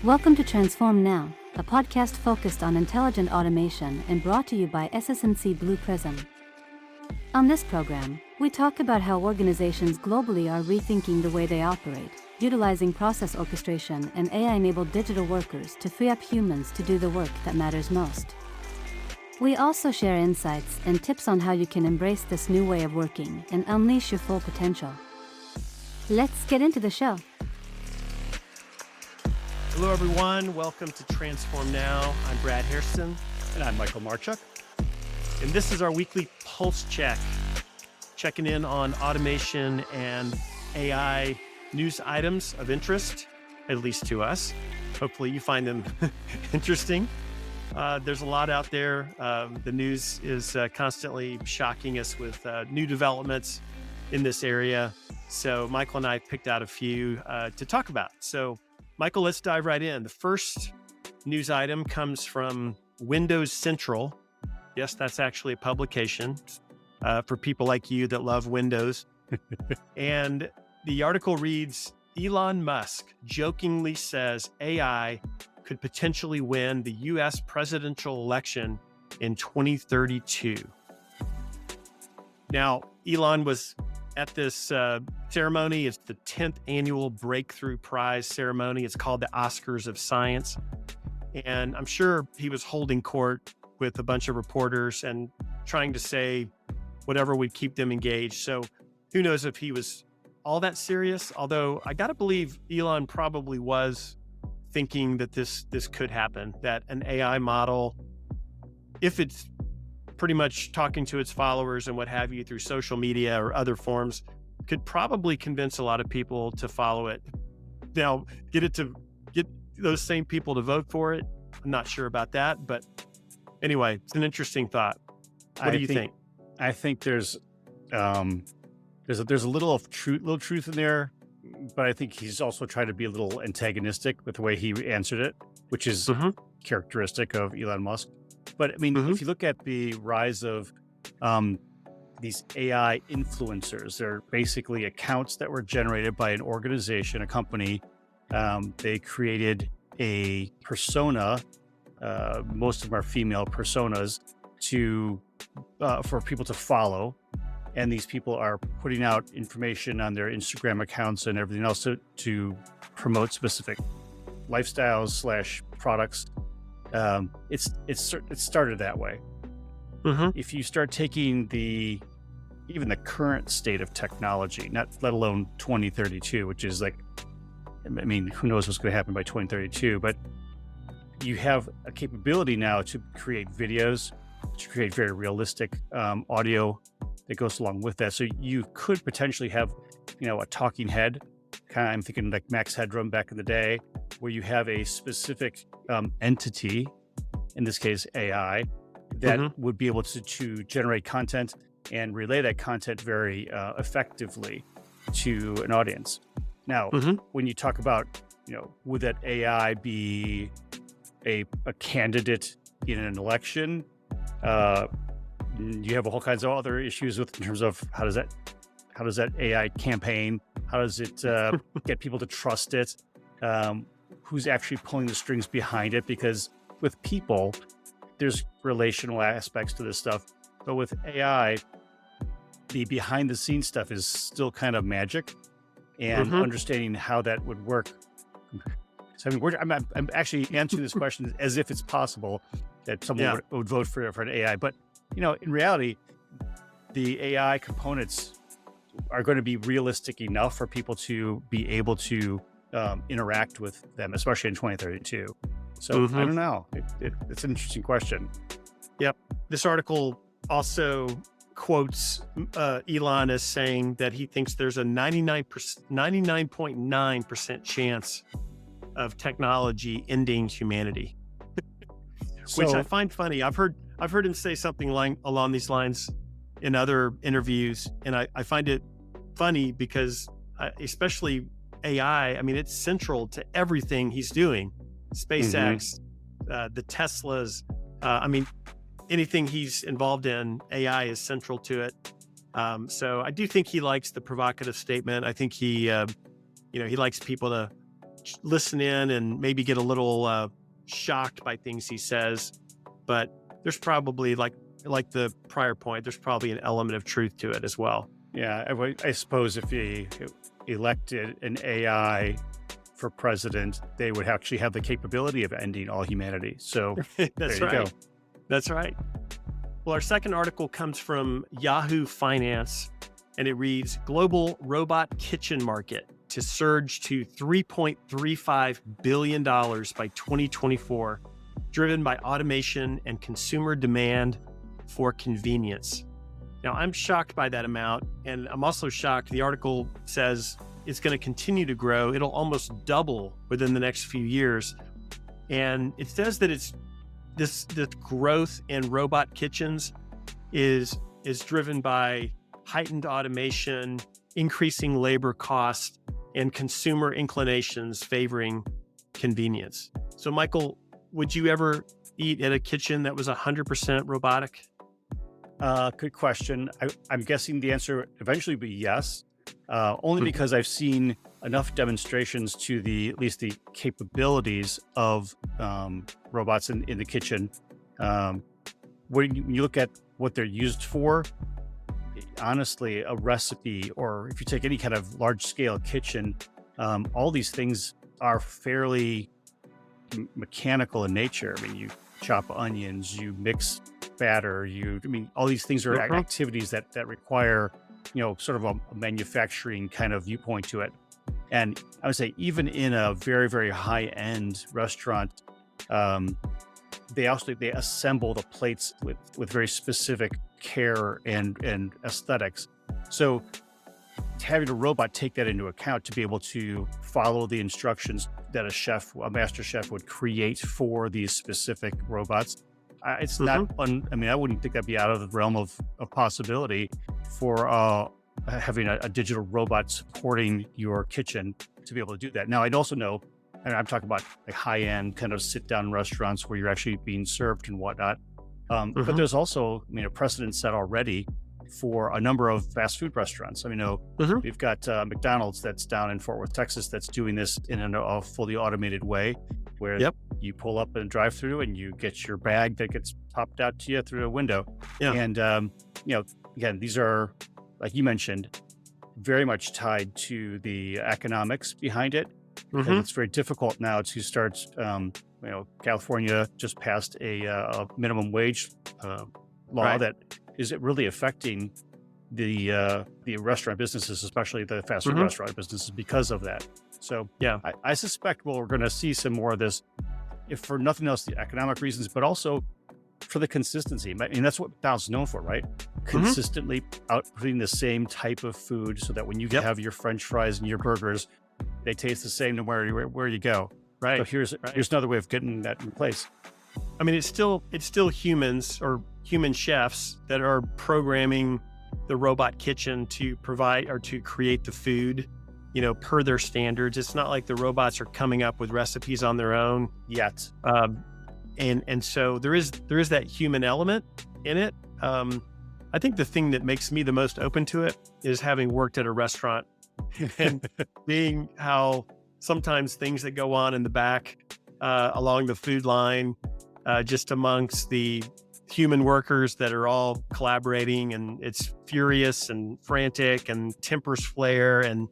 Welcome to Transform Now, a podcast focused on intelligent automation and brought to you by SS&C Blue Prism. On this program, we talk about how organizations globally are rethinking the way they operate, utilizing process orchestration and AI-enabled digital workers to free up humans to do the work that matters most. We also share insights and tips on how you can embrace this new way of working and unleash your full potential. Let's get into the show. Hello, everyone. Welcome to Transform Now. I'm Brad Hairston. And I'm Michael Marchuk. And this is our weekly pulse check, checking in on automation and AI news items of interest, at least to us. Hopefully you find them interesting. There's a lot out there. The news is constantly shocking us with new developments in this area. So Michael and I picked out a few to talk about. So Michael, let's dive right in. The first news item comes from Windows Central. Yes, that's actually a publication for people like you that love Windows. And the article reads, Elon Musk jokingly says AI could potentially win the US presidential election in 2032. Now, Elon was at this ceremony. It's the 10th annual Breakthrough Prize ceremony. It's called the Oscars of Science. And I'm sure he was holding court with a bunch of reporters and trying to say whatever would keep them engaged. So who knows if he was all that serious? Although I got to believe Elon probably was thinking that this could happen, that an AI model, if it's pretty much talking to its followers and what have you through social media or other forms, could probably convince a lot of people to follow it. Now, get those same people to vote for it, I'm not sure about that, but anyway, it's an interesting thought. What do you think? I think there's a little truth in there, but I think he's also trying to be a little antagonistic with the way he answered it, which is characteristic of Elon Musk. But I mean, if you look at the rise of these AI influencers, they're basically accounts that were generated by an organization, a company. They created a persona. Most of them are female personas for people to follow. And these people are putting out information on their Instagram accounts and everything else to promote specific lifestyles / products. It started that way. If you start taking even the current state of technology, let alone 2032, which is like, I mean, who knows what's going to happen by 2032, but you have a capability now to create videos, to create very realistic audio that goes along with that. So you could potentially have, a talking head, I'm thinking like Max Headroom back in the day, where you have a specific entity, in this case AI, that would be able to generate content and relay that content very effectively to an audience. Now, when you talk about, would that AI be a candidate in an election? You have all kinds of other issues in terms of how does that AI campaign? How does it get people to trust it? Who's actually pulling the strings behind it? Because with people, there's relational aspects to this stuff, but with AI, the behind the scenes stuff is still kind of magic, and understanding how that would work. So I mean, I'm actually answering this question as if it's possible that someone would vote for an AI, but in reality, the AI components are going to be realistic enough for people to be able to interact with them, especially in 2032. So I don't know. It's an interesting question. Yep. This article also quotes Elon as saying that he thinks there's a 99.9% chance of technology ending humanity, which I find funny. I've heard him say something along these lines in other interviews, and I find it funny because especially AI, I mean, it's central to everything he's doing. SpaceX, the Teslas, I mean, anything he's involved in, AI is central to it. So I do think he likes the provocative statement. I think he likes people to listen in and maybe get a little shocked by things he says, but there's probably like the prior point, there's probably an element of truth to it as well. Yeah, I suppose if he elected an AI for president, they would actually have the capability of ending all humanity. So That's there you right. go. That's right. Well, our second article comes from Yahoo Finance, and it reads, Global Robot Kitchen Market to surge to $3.35 billion by 2024, driven by automation and consumer demand for convenience. Now, I'm shocked by that amount, and I'm also shocked. The article says it's going to continue to grow. It'll almost double within the next few years. And it says that it's this growth in robot kitchens is driven by heightened automation, increasing labor costs, and consumer inclinations favoring convenience. So, Michael, would you ever eat at a kitchen that was 100% robotic? Good question. I'm guessing the answer eventually would be yes, only because I've seen enough demonstrations to at least the capabilities of robots in the kitchen. When you look at what they're used for, honestly, a recipe, or if you take any kind of large scale kitchen, all these things are fairly mechanical in nature. I mean, you chop onions, you mix batter, all these things are activities that require, sort of a manufacturing kind of viewpoint to it. And I would say even in a very, very high end restaurant, they assemble the plates with very specific care and aesthetics. So having a robot take that into account to be able to follow the instructions that a master chef would create for these specific robots, it's not, I wouldn't think that'd be out of the realm of possibility for having a digital robot supporting your kitchen to be able to do that. Now, I'd also know, and I'm talking about like high-end kind of sit-down restaurants where you're actually being served and whatnot. But there's also, a precedent set already for a number of fast food restaurants. We've got McDonald's that's down in Fort Worth, Texas, that's doing this in a fully automated way, where you pull up in a drive-through and you get your bag that gets popped out to you through a window. Yeah. And again, these are, like you mentioned, very much tied to the economics behind it. Because it's very difficult now to start. California just passed a minimum wage law that is really affecting the restaurant businesses, especially the fast food restaurant businesses, because of that. So I suspect we're going to see some more of this, if for nothing else, the economic reasons, but also for the consistency. That's what McDonald's is known for, right? Consistently outputting the same type of food, so that when you have your French fries and your burgers, they taste the same no matter where you go. Right. So here's another way of getting that in place. It's still humans or human chefs that are programming the robot kitchen to provide or to create the food, per their standards. It's not like the robots are coming up with recipes on their own yet. And so there is that human element in it. I think the thing that makes me the most open to it is having worked at a restaurant and being how sometimes things that go on in the back along the food line, just amongst the human workers that are all collaborating, and it's furious and frantic and tempers flare, and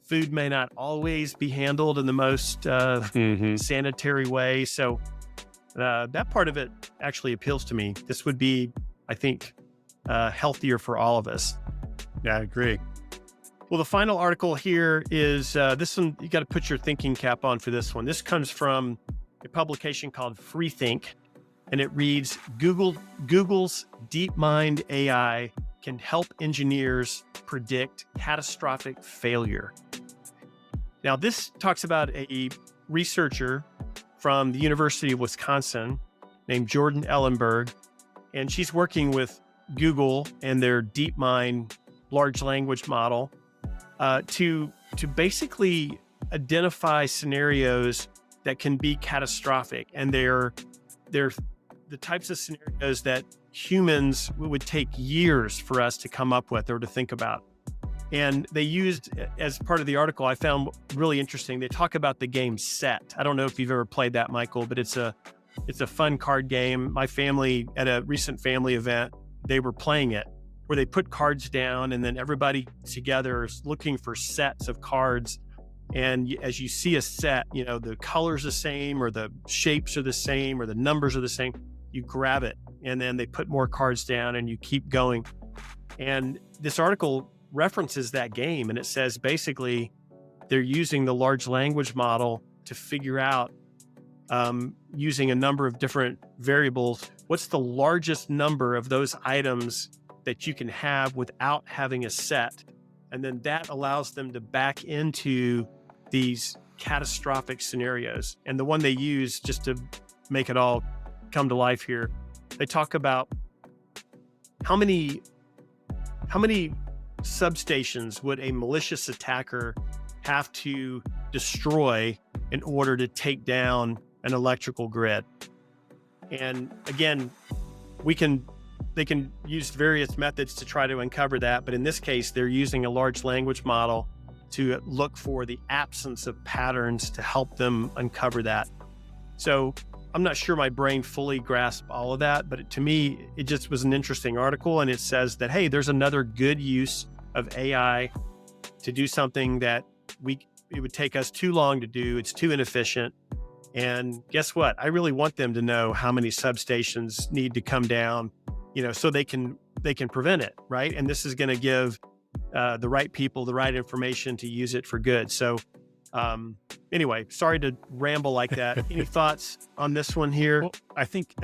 food may not always be handled in the most sanitary way. So that part of it actually appeals to me. This would be, I think, healthier for all of us. Yeah, I agree. Well, the final article here is this one. You got to put your thinking cap on for this one. This comes from a publication called Freethink, and it reads, Google's DeepMind AI can help engineers predict catastrophic failure. Now, this talks about a researcher from the University of Wisconsin named Jordan Ellenberg, and she's working with Google and their DeepMind large language model to basically identify scenarios that can be catastrophic. And they're the types of scenarios that humans would take years for us to come up with or to think about. And they used, as part of the article, I found really interesting, they talk about the game Set. I don't know if you've ever played that, Michael, but it's a fun card game. My family, at a recent family event, they were playing it, where they put cards down and then everybody together is looking for sets of cards. And as you see a set, the color's the same, or the shapes are the same, or the numbers are the same, you grab it, and then they put more cards down and you keep going. And this article references that game, and it says basically they're using the large language model to figure out, using a number of different variables, what's the largest number of those items that you can have without having a set. And then that allows them to back into these catastrophic scenarios. And the one they use, just to make it all come to life here, they talk about how many substations would a malicious attacker have to destroy in order to take down an electrical grid. And again, they can use various methods to try to uncover that, but in this case, they're using a large language model to look for the absence of patterns to help them uncover that. So I'm not sure my brain fully grasped all of that, but to me, it just was an interesting article. And it says that, hey, there's another good use of AI to do something that it would take us too long to do. It's too inefficient. And guess what? I really want them to know how many substations need to come down, so they can prevent it, right? And this is going to give the right people the right information to use it for good. So anyway, sorry to ramble like that. Any thoughts on this one here? Well, I think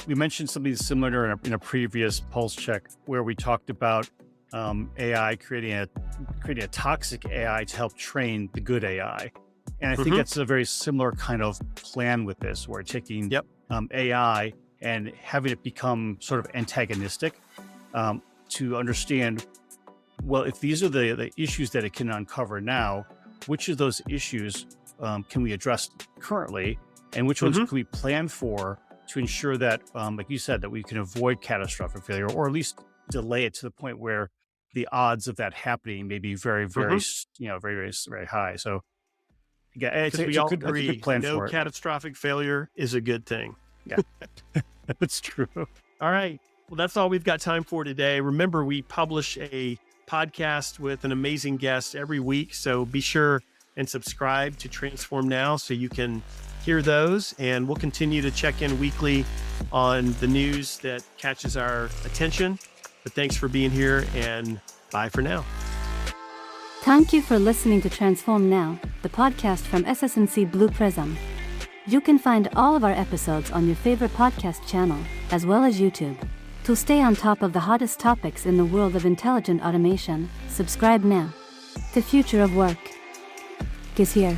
we mentioned something similar in a previous pulse check, where we talked about AI creating a toxic AI to help train the good AI. And I think that's a very similar kind of plan with this, where taking AI and having it become sort of antagonistic, to understand, well, if these are the issues that it can uncover now, which of those issues can we address currently, and which ones can we plan for to ensure that, like you said, that we can avoid catastrophic failure, or at least delay it to the point where the odds of that happening may be very, very, very high. So yeah, it's a good plan for it. Catastrophic failure is a good thing. Yeah, that's true. All right. Well, that's all we've got time for today. Remember, we publish a podcast with an amazing guest every week. So be sure and subscribe to Transform Now so you can hear those. And we'll continue to check in weekly on the news that catches our attention. But thanks for being here, and bye for now. Thank you for listening to Transform Now, the podcast from SS&C Blue Prism. You can find all of our episodes on your favorite podcast channel, as well as YouTube. To stay on top of the hottest topics in the world of intelligent automation, subscribe now. The future of work is here.